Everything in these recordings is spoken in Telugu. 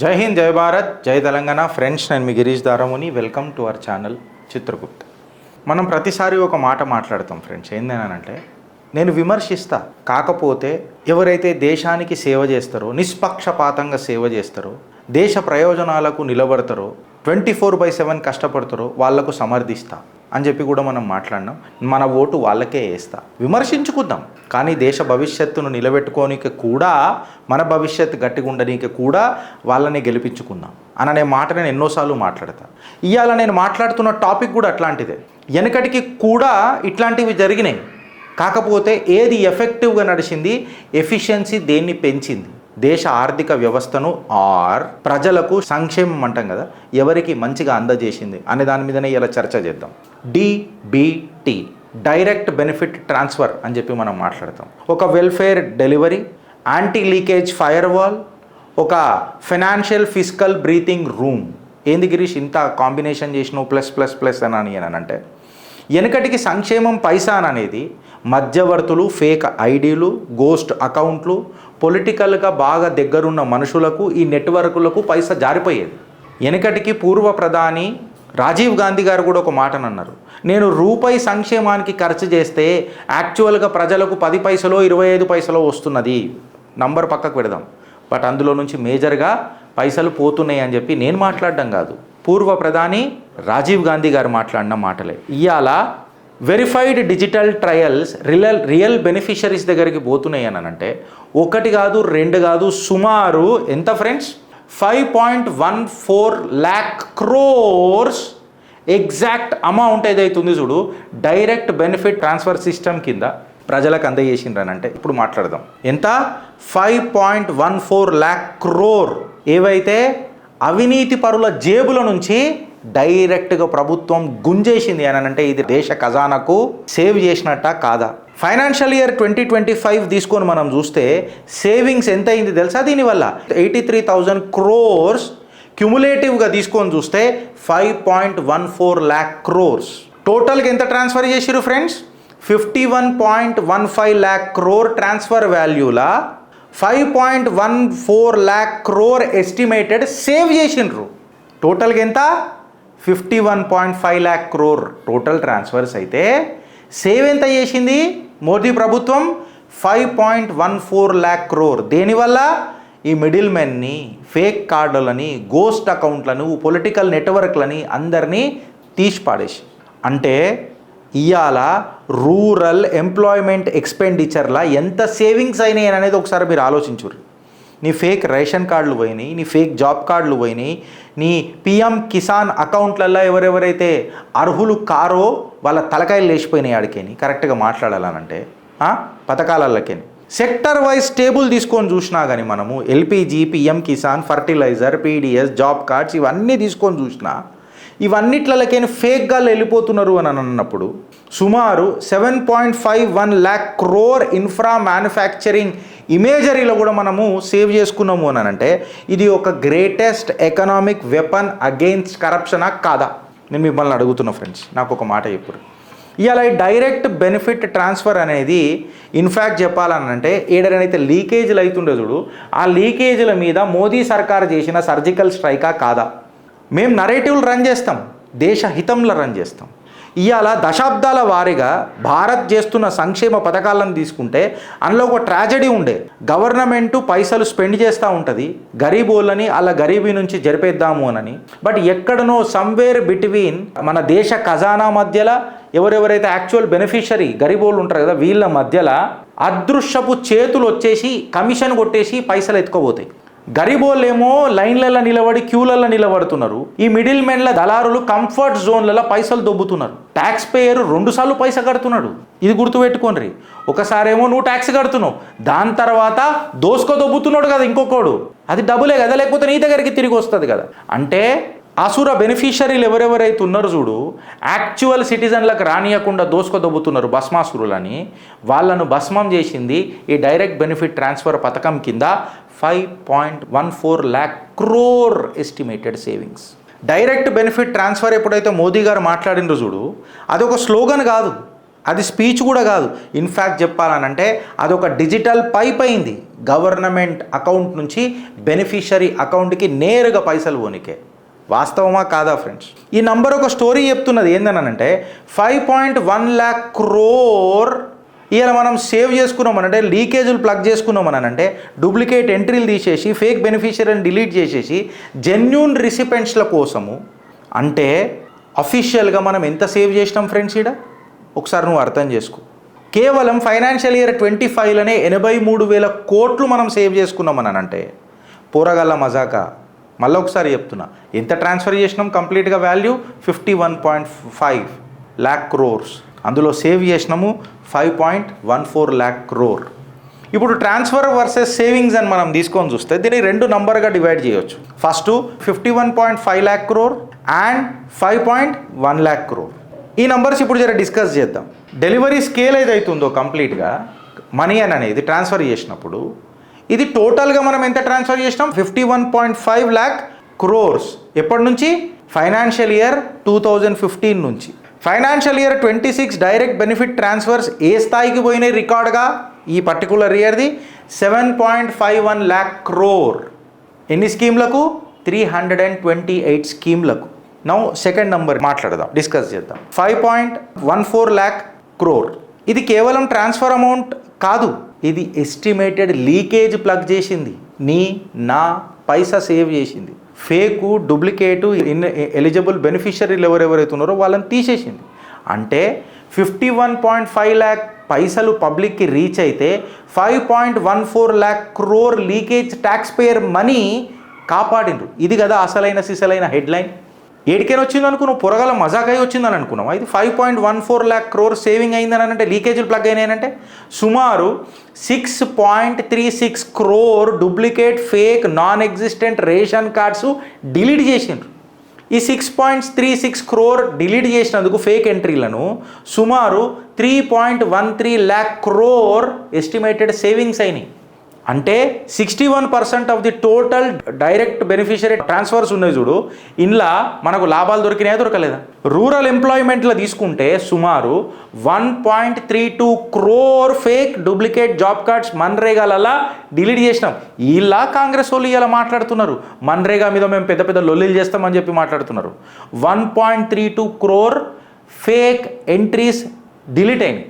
జై హింద్, జై భారత్, జై తెలంగాణ. ఫ్రెండ్స్, నేను మీ Girish Daramuni. Welcome to our channel Chitragupta. మనం ప్రతిసారి ఒక మాట మాట్లాడతాం ఫ్రెండ్స్, ఏందనంటే నేను విమర్శిస్తా, కాకపోతే ఎవరైతే దేశానికి సేవ చేస్తారో, నిష్పక్షపాతంగా సేవ చేస్తారో, దేశ ప్రయోజనాలకు నిలబడతారో, 24/7 కష్టపడతారో వాళ్లకు సమర్థిస్తా అని చెప్పి కూడా మనం మాట్లాడినాం. మన ఓటు వాళ్ళకే వేస్తా. విమర్శించుకుందాం, కానీ దేశ భవిష్యత్తును నిలబెట్టుకోనికి కూడా, మన భవిష్యత్తు గట్టిగా ఉండడానికి కూడా వాళ్ళని గెలిపించుకుందాం అనే మాట నేను ఎన్నోసార్లు మాట్లాడతా. ఇవాళ నేను మాట్లాడుతున్న టాపిక్ కూడా అట్లాంటిదే. వెనకటికి కూడా ఇట్లాంటివి జరిగినాయి, కాకపోతే ఏది ఎఫెక్టివ్గా నడిచింది, ఎఫిషియన్సీ దేన్ని పెంచింది, దేశ ఆర్థిక వ్యవస్థను ప్రజలకు సంక్షేమం అంటాం కదా, ఎవరికి మంచిగా అందజేసింది అనే దాని మీదనే ఇలా చర్చ చేద్దాం. డిబిటీ, డైరెక్ట్ బెనిఫిట్ ట్రాన్స్ఫర్ అని చెప్పి మనం మాట్లాడతాం. ఒక welfare delivery, anti leakage fire wall, ఒక ఫైనాన్షియల్ ఫిజికల్ బ్రీతింగ్ రూమ్. ఏంది గిరీష్ ఇంత కాంబినేషన్ చేసినావు ప్లస్ ప్లస్ ప్లస్ అని అంటే, వెనకటికి సంక్షేమం పైసా అనేది మధ్యవర్తులు, ఫేక్ ఐడీలు, గోస్ట్ అకౌంట్లు, పొలిటికల్గా బాగా దగ్గరున్న మనుషులకు, ఈ నెట్వర్కులకు పైసా జారిపోయేది. వెనకటికి పూర్వ ప్రధాని రాజీవ్ గాంధీ గారు కూడా ఒక మాటను అన్నారు, నేను రూపాయి సంక్షేమానికి ఖర్చు చేస్తే యాక్చువల్గా ప్రజలకు 10 పైసలో 25 పైసలో వస్తున్నది. నంబర్ పక్కకు పెడదాం, బట్ అందులో నుంచి మేజర్గా పైసలు పోతున్నాయి అని చెప్పి నేను మాట్లాడడం కాదు, పూర్వ ప్రధాని రాజీవ్ గాంధీ గారు మాట్లాడిన మాటలే. ఇవాళ verified digital trials real beneficiaries దగ్గరికి పోతున్నాయి అని అంటే, 1 కాదు 2 కాదు, సుమారు ఎంత friends, 5.14 lakh crores exact amount ఏదైతుంది చూడు, డైరెక్ట్ బెనిఫిట్ ట్రాన్స్ఫర్ సిస్టమ్ కింద ప్రజలకు అందజేసిండ్రనంటే, ఇప్పుడు మాట్లాడదాం. ఎంత? 5.14 lakh crore ఏవైతే అవినీతి పరుల జేబుల నుంచి డైరెక్ట్గా ప్రభుత్వం గుంజేసింది అని అంటే, ఇది దేశ ఖజానాకు సేవ్ చేసినట్ట కాదా? ఫైనాన్షియల్ ఇయర్ 2025 తీసుకొని మనం చూస్తే సేవింగ్స్ ఎంత అయింది తెలుసా? దీనివల్ల 83,000 crores క్యుములేటివ్గా తీసుకొని చూస్తే 5.14 lakh crores. టోటల్గా ఎంత ట్రాన్స్ఫర్ చేసిరు ఫ్రెండ్స్? 51.15 lakh crore ట్రాన్స్ఫర్ వాల్యూలా 5.14 lakh crore ఎస్టిమేటెడ్ సేవ్ చేసిండ్రు. టోటల్గా ఎంత? 51.5 lakh crore టోటల్ ట్రాన్స్ఫర్స్ అయితే సేవ్ ఎంత చేసింది మోదీ ప్రభుత్వం? 5.14 lakh crore. దేనివల్ల? ఈ మిడిల్ మెన్ని, ఫేక్ కార్డులని, గోస్ట్ అకౌంట్లను, పొలిటికల్ నెట్వర్క్లని అందరినీ తీసి పాడేసి. అంటే ఇవాళ రూరల్ ఎంప్లాయ్మెంట్ ఎక్స్పెండిచర్లా ఎంత సేవింగ్స్ అయినాయి అనేది ఒకసారి మీరు ఆలోచించుర్రు. నీ ఫేక్ రేషన్ కార్డులు పోయినాయి, నీ ఫేక్ జాబ్ కార్డులు పోయినాయి, నీ పిఎం కిసాన్ అకౌంట్లలో ఎవరెవరైతే అర్హులు కారో వాళ్ళ తలకాయలు లేచిపోయినాయి. ఆడికేని కరెక్ట్గా మాట్లాడాలనంటే పథకాలకి సెక్టర్ వైజ్ టేబుల్ తీసుకొని చూసినా కానీ మనము LPG, PM Kisan, fertilizer, PDS, job cards ఇవన్నీ తీసుకొని చూసినా ఇవన్నిట్లకైనా ఫేక్గా వెళ్ళిపోతున్నారు అని అన్నప్పుడు, సుమారు 7.51 lakh crore ఇన్ఫ్రా మ్యానుఫ్యాక్చరింగ్ ఇమేజరీలో కూడా మనము సేవ్ చేసుకున్నాము అని అంటే, ఇది ఒక గ్రేటెస్ట్ ఎకనామిక్ వెపన్ అగెయిన్స్ట్ కరప్షనా కాదా? నేను మిమ్మల్ని అడుగుతున్నా ఫ్రెండ్స్, నాకు ఒక మాట చెప్పురు. ఇవాళ డైరెక్ట్ బెనిఫిట్ ట్రాన్స్ఫర్ అనేది ఇన్ఫ్యాక్ట్ చెప్పాలనంటే, ఏడనైతే లీకేజీలు అవుతుండే చూడు, ఆ లీకేజీల మీద మోదీ సర్కార్ చేసిన సర్జికల్ స్ట్రైకా కాదా? మేము నరేటివ్లు రన్ చేస్తాం, దేశ హితంలో రన్ చేస్తాం. ఇవాళ దశాబ్దాల వారీగా భారత్ చేస్తున్న సంక్షేమ పథకాలను తీసుకుంటే అందులో ఒక ట్రాజడీ ఉండే. గవర్నమెంటు పైసలు స్పెండ్ చేస్తూ ఉంటుంది గరీబోళ్ళని, అలా గరీబీ నుంచి జరిపేద్దాము అని. బట్ ఎక్కడనో సమ్వేర్ బిట్వీన్ మన దేశ ఖజానా మధ్యలో ఎవరెవరైతే యాక్చువల్ బెనిఫిషరీ గరీబోళ్ళు ఉంటారు కదా, వీళ్ళ మధ్యలో అదృశ్యపు చేతులు వచ్చేసి కమిషన్ కొట్టేసి పైసలు ఎత్తుకోబోతాయి. గరీబోళ్ళేమో లైన్లలో నిలబడి క్యూలలో నిలబడుతున్నారు. ఈ మిడిల్ మెన్ల దళారులు కంఫర్ట్ జోన్లలో పైసలు దొబ్బుతున్నారు. ట్యాక్స్ పేయర్ 2 సార్లు పైసా కడుతున్నాడు. ఇది గుర్తుపెట్టుకోండి. ఒకసారేమో నువ్వు ట్యాక్స్ కడుతున్నావు, దాని తర్వాత దోసుకో దొబ్బుతున్నాడు కదా ఇంకొకడు, అది డబ్బులే కదా, లేకపోతే నీ దగ్గరికి తిరిగి వస్తుంది కదా. అంటే అసుర బెనిఫిషరీలు ఎవరెవరైతే ఉన్నారో చూడు, యాక్చువల్ సిటిజన్లకు రానియకుండా దోసుకో దొబ్బుతున్నారు భస్మాసురులని, వాళ్ళను భస్మం చేసింది ఈ డైరెక్ట్ బెనిఫిట్ ట్రాన్స్ఫర్ పథకం కింద 5.14 lakh crore estimated savings. Direct benefit transfer ఎప్పుడైతే మోదీ గారు మాట్లాడినరు చూడు, అది ఒక స్లోగన్ కాదు, అది స్పీచ్ కూడా కాదు. ఇన్ఫ్యాక్ట్ చెప్పాలనంటే అదొక డిజిటల్ పైప్ అయింది. గవర్నమెంట్ అకౌంట్ నుంచి బెనిఫిషరీ అకౌంట్కి నేరుగా పైసలు పోనికే. వాస్తవమా కాదా ఫ్రెండ్స్? ఈ నంబర్ ఒక స్టోరీ చెప్తున్నది. ఏందనంటే 5.1 lakh crore ఇలా మనం సేవ్ చేసుకున్నామనంటే, లీకేజీలు ప్లగ్ చేసుకున్నామనంటే, డూప్లికేట్ ఎంట్రీలు తీసేసి ఫేక్ బెనిఫిషరీని డిలీట్ చేసేసి జెన్యూన్ రిసిపెంట్స్ల కోసము. అంటే అఫీషియల్గా మనం ఎంత సేవ్ చేసినాం ఫ్రెండ్స్? ఈడ ఒకసారి నువ్వు అర్థం చేసుకో. కేవలం ఫైనాన్షియల్ ఇయర్ 25లోనే 83,000 కోట్లు మనం సేవ్ చేసుకున్నామనంటే పోరగల్ల మజాక. మళ్ళీ ఒకసారి చెప్తున్నా, ఎంత ట్రాన్స్ఫర్ చేసినాం? కంప్లీట్గా వాల్యూ 51.5 lakh crores. అందులో సేవ్ చేసినాము 5.14 lakh crore. ఇప్పుడు ట్రాన్స్ఫర్ వర్సెస్ సేవింగ్స్ అని మనం తీసుకొని చూస్తే దీన్ని 2 నంబర్గా డివైడ్ చేయొచ్చు. First 51.5 lakh crore and 5.1 lakh crore. ఈ నంబర్స్ ఇప్పుడు జర డిస్కస్ చేద్దాం. డెలివరీ స్కేల్ ఏదైతుందో కంప్లీట్గా మనీ అనేది ట్రాన్స్ఫర్ చేసినప్పుడు ఇది టోటల్గా మనం ఎంత ట్రాన్స్ఫర్ చేసినాం? 51.5 lakh crores. ఎప్పటి నుంచి? ఫైనాన్షియల్ ఇయర్ 2015 నుంచి. Financial year 26 direct benefit transfers ఏ స్థాయికి పోయినాయి రికార్డ్గా? ఈ పర్టికులర్ ఇయర్ది 7.51 lakh crore. ఎన్ని స్కీమ్లకు? 328 స్కీమ్లకు. నౌ సెకండ్ నంబర్ మాట్లాడదాం, డిస్కస్ చేద్దాం. 5.14 lakh crore. ఇది కేవలం ట్రాన్స్ఫర్ అమౌంట్ కాదు, ఇది ఎస్టిమేటెడ్ లీకేజ్ ప్లగ్ చేసింది. నా పైసా సేవ్ చేసింది. ఫేకు, డూప్లికేటు, ఎలిజిబుల్ బెనిఫిషరీలు ఎవరెవరైతే ఉన్నారో వాళ్ళని తీసేసింది. అంటే 51.5 lakh పైసలు పబ్లిక్కి రీచ్ అయితే 5.14 lakh crore leakage tax payer money కాపాడిండ్రు. ఇది కదా అసలైన సిసలైన హెడ్లైన్. ఏడికైనా వచ్చింది అనుకున్నావు, పొరగల మజాకాయ వచ్చిందని అనుకున్నావు. ఇది 5.14 lakh crore సేవింగ్ అయిందని అంటే, లీకేజీలు ప్లగ్ అయినాయంటే సుమారు 6.36 crore duplicate fake non existent ration cards delete చేసిండ్రు. ఈ 6.36 crore డిలీట్ చేసినందుకు ఫేక్ ఎంట్రీలను సుమారు 3.13 lakh crore ఎస్టిమేటెడ్ సేవింగ్స్ అయినాయి. అంటే 61% of the total direct beneficiary transfers ఉన్నాయి చూడు, ఇంట్లో మనకు లాభాలు దొరికినాయా దొరకలేదా? రూరల్ ఎంప్లాయ్మెంట్లో తీసుకుంటే సుమారు 1.32 crore fake duplicate job cards మన్రేగాలలా డిలీట్ చేసినాం. ఇలా కాంగ్రెస్ వాళ్ళు ఇలా మాట్లాడుతున్నారు, మన్రేగా మీద మేము పెద్ద పెద్ద లొల్లీలు చేస్తామని చెప్పి మాట్లాడుతున్నారు. 1.32 crore ఫేక్ ఎంట్రీస్ డిలీట్ అయినాయి.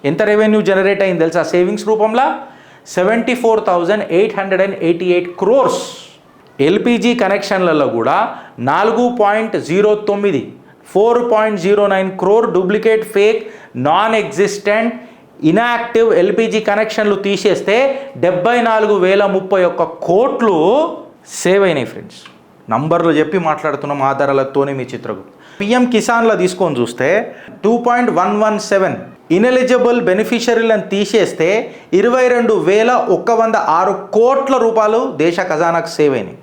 ఎంత రెవెన్యూ జనరేట్ అయింది తెలుసా సేవింగ్స్ రూపంలో? 74,888 crores. ఎల్పిజి కనెక్షన్లలో కూడా 4.09 4.09 crore duplicate fake non existent inactive LPG కనెక్షన్లు తీసేస్తే 74,031 కోట్లు సేవ్ అయినాయి ఫ్రెండ్స్. నంబర్లు చెప్పి మాట్లాడుతున్నాం ఆధారాలతోనే మీ చిత్రగుప్త. పిఎం కిసాన్లో తీసుకొని చూస్తే 2.117 ఇనెలిజిబుల్ బెనిఫిషరీలను తీసేస్తే 22,106 కోట్ల రూపాయలు దేశ ఖజానాకు సేవ్ అయినాయి.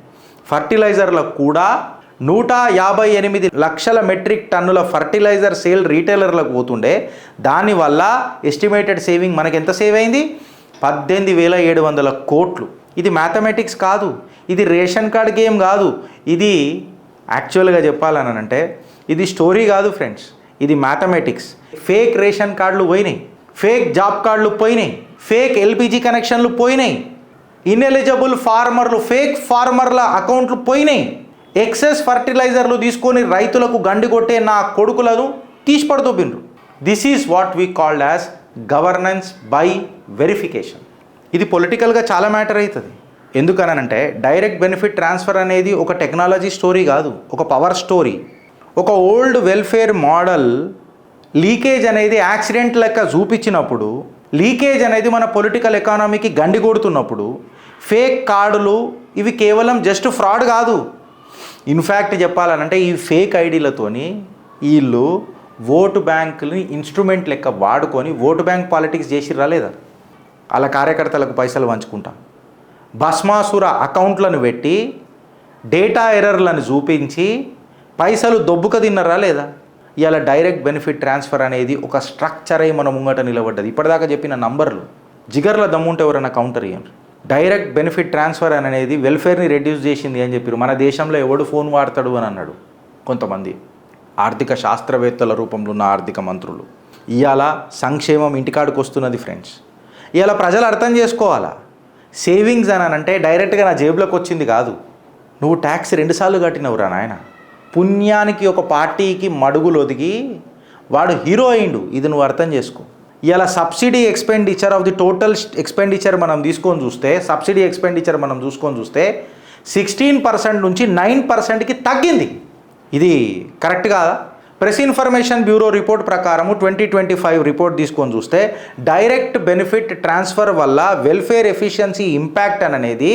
ఫర్టిలైజర్లకు కూడా 158 లక్షల మెట్రిక్ టన్నుల ఫర్టిలైజర్ సేల్ రీటైలర్లకు పోతుండే, దానివల్ల ఎస్టిమేటెడ్ సేవింగ్ మనకి ఎంత సేవ్ అయింది? 18,700 కోట్లు. ఇది మ్యాథమెటిక్స్ కాదు, ఇది రేషన్ కార్డ్ గేమ్ కాదు, ఇది యాక్చువల్గా చెప్పాలనంటే ఇది స్టోరీ కాదు ఫ్రెండ్స్, ఇది మ్యాథమెటిక్స్. ఫేక్ రేషన్ కార్డులు పోయినాయి, ఫేక్ జాబ్ కార్డులు పోయినాయి, ఫేక్ ఎల్పిజి కనెక్షన్లు పోయినాయి, ఇన్ఎలిజిబుల్ ఫార్మర్లు ఫేక్ ఫార్మర్ల అకౌంట్లు పోయినాయి, ఎక్సెస్ ఫర్టిలైజర్లు తీసుకొని రైతులకు గండి కొట్టే నా కొడుకులను తీసిపడుతూపిండ్రు. This is what we called as governance by verification. ఇది పొలిటికల్గా చాలా మ్యాటర్ అవుతుంది. ఎందుకనంటే డైరెక్ట్ బెనిఫిట్ ట్రాన్స్ఫర్ అనేది ఒక టెక్నాలజీ స్టోరీ కాదు, ఒక పవర్ స్టోరీ. ఒక ఓల్డ్ వెల్ఫేర్ మోడల్ లీకేజ్ అనేది యాక్సిడెంట్ లెక్క చూపించినప్పుడు, లీకేజ్ అనేది మన పొలిటికల్ ఎకానమీకి గండి కొడుతున్నప్పుడు, ఫేక్ కార్డులు ఇవి కేవలం జస్ట్ ఫ్రాడ్ కాదు. ఇన్ఫ్యాక్ట్ చెప్పాలనంటే ఈ ఫేక్ ఐడీలతోని వీళ్ళు ఓటు బ్యాంకుని ఇన్స్ట్రుమెంట్ లెక్క వాడుకొని ఓటు బ్యాంక్ పాలిటిక్స్ చేసిర్రా లేదా? అలా కార్యకర్తలకు పైసలు పంచుకుంటా భస్మాసుర అకౌంట్లను పెట్టి డేటా ఎర్రర్లను చూపించి పైసలు దొబ్బుక తిన్నరా లేదా? ఇవాళ డైరెక్ట్ బెనిఫిట్ ట్రాన్స్ఫర్ అనేది ఒక స్ట్రక్చర్ అయి మన ముంగట నిలబడ్డది. ఇప్పటిదాకా చెప్పిన నంబర్లు జిగర్ల దమ్ముంటే ఎవరైనా కౌంటర్ ఇవ్వండి. డైరెక్ట్ బెనిఫిట్ ట్రాన్స్ఫర్ అనేది వెల్ఫేర్ని రెడ్యూస్ చేసింది అని చెప్పారు. మన దేశంలో ఎవడు ఫోన్ వాడతాడు అని అన్నాడు కొంతమంది ఆర్థిక శాస్త్రవేత్తల రూపంలో ఉన్న ఆర్థిక మంత్రులు. ఇవాళ సంక్షేమం ఇంటికాడికి వస్తున్నది ఫ్రెండ్స్. ఇవాళ ప్రజలు అర్థం చేసుకోవాలా, సేవింగ్స్ అని అంటే డైరెక్ట్గా నా జేబులోకి వచ్చింది కాదు. నువ్వు ట్యాక్స్ 2 సార్లు కట్టినవురా నాయన. పుణ్యానికి ఒక పార్టీకి మడుగులు ఒదిగి వాడు హీరో అయిండు, ఇది నువ్వు అర్థం చేసుకో. ఇలా subsidy expenditure of the total expenditure మనం తీసుకొని చూస్తే, సబ్సిడీ ఎక్స్పెండిచర్ మనం చూసుకొని చూస్తే 16% నుంచి 9%కి తగ్గింది. ఇది కరెక్ట్ కాదా? ప్రెస్ ఇన్ఫర్మేషన్ బ్యూరో రిపోర్ట్ ప్రకారము 2025 రిపోర్ట్ తీసుకొని చూస్తే డైరెక్ట్ బెనిఫిట్ ట్రాన్స్ఫర్ వల్ల వెల్ఫేర్ ఎఫిషియన్సీ ఇంపాక్ట్ అనేది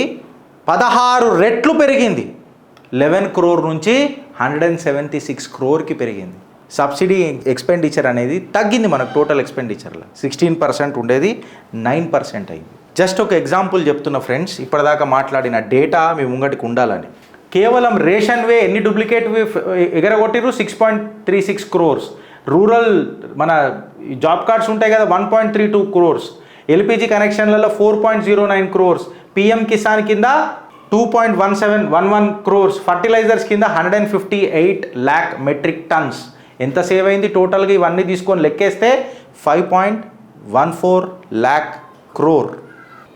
16 రెట్లు పెరిగింది. 11 crore నుంచి 176 crore పెరిగింది. సబ్సిడీ ఎక్స్పెండిచర్ అనేది తగ్గింది. మనకు టోటల్ ఎక్స్పెండిచర్లో 16% ఉండేది 9% అయింది. జస్ట్ ఒక ఎగ్జాంపుల్ చెప్తున్న ఫ్రెండ్స్, ఇప్పటిదాకా మాట్లాడిన డేటా మీ ముంగటికి ఉండాలని. కేవలం రేషన్ వే ఎన్ని డూప్లికేట్ ఎగరగొట్టిరు? 6.36 crores. రూరల్ మన జాబ్ కార్డ్స్ ఉంటాయి కదా 1.32 crores. ఎల్పిజి కనెక్షన్లలో 4.09 crores. పిఎం కిసాన్ కింద 2.1711 crores. ఫర్టిలైజర్స్ కింద 158 lakh మెట్రిక్ టన్స్. ఎంత సేవ్ అయింది టోటల్గా? ఇవన్నీ తీసుకొని లెక్కేస్తే 5.14 lakh crore.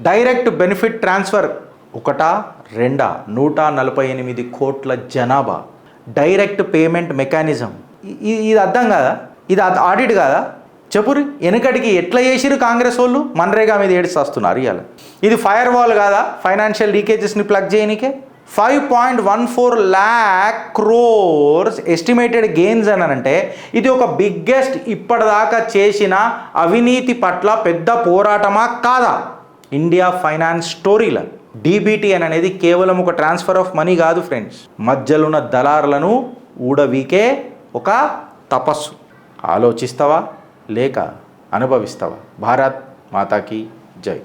Direct benefit transfer 148 కోట్ల జనాభా. డైరెక్ట్ పేమెంట్ మెకానిజం ఇది అర్థం కాదా? ఇది ఆడిట్ కాదా? చెప్పురి, వెనకటికి ఎట్లా చేసిరు కాంగ్రెస్ వాళ్ళు? మన్రేగా మీద ఏడుస్తున్నారు ఇవాళ. ఇది ఫైర్ వాల్ కాదా? ఫైనాన్షియల్ లీకేజెస్ని ప్లగ్ చేయనికే 5.14 lakh crores ఎస్టిమేటెడ్ గెయిన్స్ అని అంటే ఇది ఒక బిగ్గెస్ట్ ఇప్పటిదాకా చేసిన అవినీతి పట్ల పెద్ద పోరాటమా కాదా? ఇండియా ఫైనాన్స్ స్టోరీలో డీబీటీ అనేది కేవలం ఒక ట్రాన్స్ఫర్ ఆఫ్ మనీ కాదు ఫ్రెండ్స్, మధ్యలో ఉన్న దళారులను ఊడవీకే ఒక తపస్సు. ఆలోచిస్తావా లేక అనుభవిస్తావా? భారత్ మాతాకి జై.